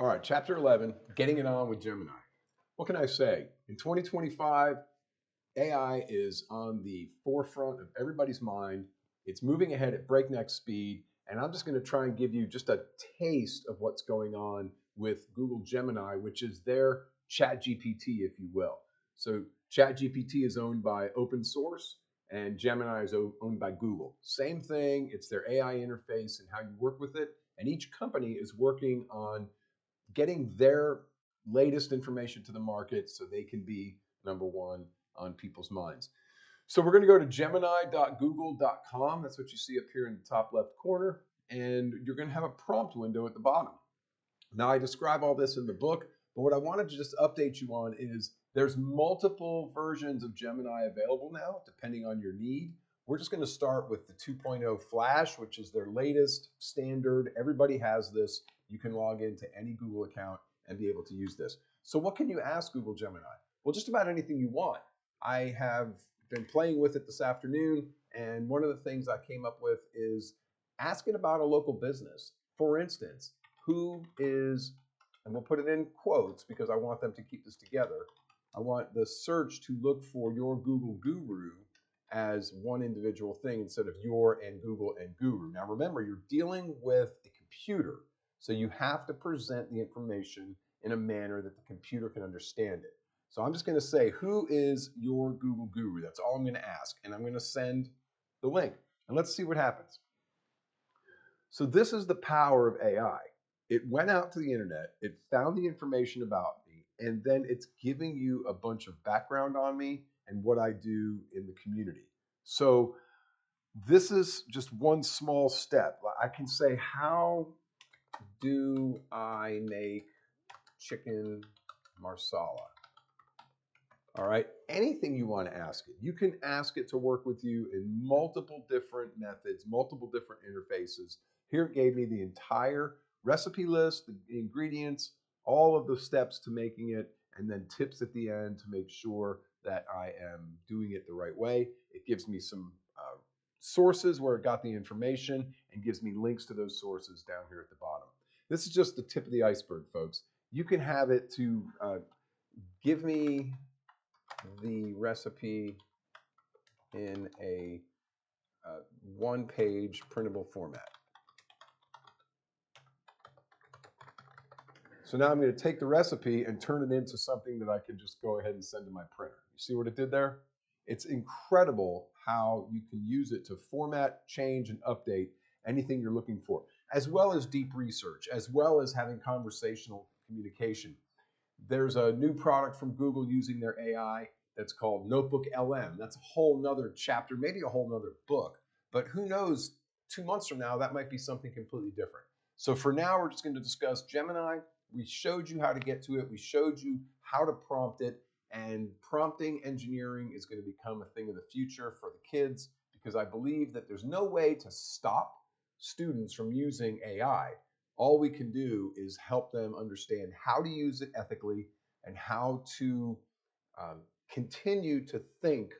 All right, chapter 11, getting it on with Gemini. What can I say? In 2025, AI is on the forefront of everybody's mind. It's moving ahead at breakneck speed. And I'm just going to try and give you just a taste of what's going on with Google Gemini, which is their chat GPT, if you will. So chat GPT is owned by open source and Gemini is owned by Google. Same thing, it's their AI interface and how you work with it. And each company is working on getting their latest information to the market so they can be number one on people's minds. So we're going to go to gemini.google.com. That's what you see up here in the top left corner. And you're going to have a prompt window at the bottom. Now, I describe all this in the book, but what I wanted to just update you on is there's multiple versions of Gemini available now, depending on your need. We're just going to start with the 2.0 Flash, which is their latest standard. Everybody has this. You can log into any Google account and be able to use this. So what can you ask Google Gemini? Well, just about anything you want. I have been playing with it this afternoon, and one of the things I came up with is asking about a local business. For instance, who is, and we'll put it in quotes because I want them to keep this together. I want the search to look for your Google guru as one individual thing instead of your and Google and guru. Now remember, you're dealing with a computer, so you have to present the information in a manner that the computer can understand it. So I'm just going to say, who is your Google guru? That's all I'm going to ask, and I'm going to send the link, and let's see what happens. So this is the power of AI. It went out to the internet, it found the information about me, and then it's giving you a bunch of background on me and what I do in the community. So this is just one small step. I can say, how do I make chicken marsala? All right, anything you want to ask it. You can ask it to work with you in multiple different methods, multiple different interfaces. Here it gave me the entire recipe list, the ingredients, all of the steps to making it, and then tips at the end to make sure that I am doing it the right way. It gives me some sources where it got the information and gives me links to those sources down here at the bottom. This is just the tip of the iceberg, folks. You can have it to give me the recipe in a one-page printable format. So now I'm going to take the recipe and turn it into something that I can just go ahead and send to my printer. You see what it did there? It's incredible how you can use it to format, change, and update anything you're looking for, as well as deep research, as well as having conversational communication. There's a new product from Google using their AI that's called Notebook LM. That's a whole nother chapter, maybe a whole nother book, but who knows, 2 months from now, that might be something completely different. So for now, we're just going to discuss Gemini. We showed you how to get to it. We showed you how to prompt it, and prompting engineering is going to become a thing of the future for the kids because I believe that there's no way to stop students from using AI. All we can do is help them understand how to use it ethically and how to continue to think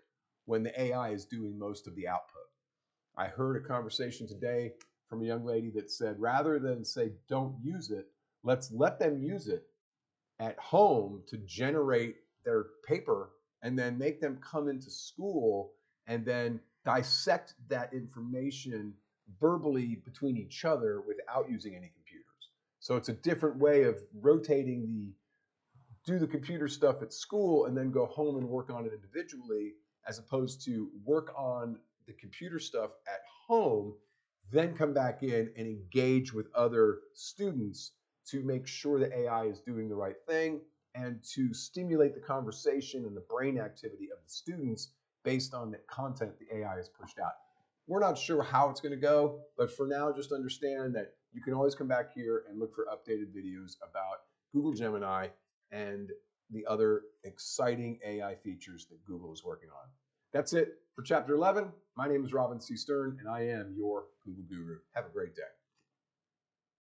when the AI is doing most of the output. I heard a conversation today from a young lady that said, rather than say, don't use it, let's let them use it at home to generate their paper and then make them come into school and then dissect that information verbally between each other without using any computers. So it's a different way of rotating do the computer stuff at school and then go home and work on it individually, as opposed to work on the computer stuff at home, then come back in and engage with other students to make sure the AI is doing the right thing and to stimulate the conversation and the brain activity of the students based on the content the AI has pushed out. We're not sure how it's going to go, but for now, just understand that you can always come back here and look for updated videos about Google Gemini and the other exciting AI features that Google is working on. That's it for Chapter 11. My name is Robin C. Stern, and I am your Google Guru. Have a great day.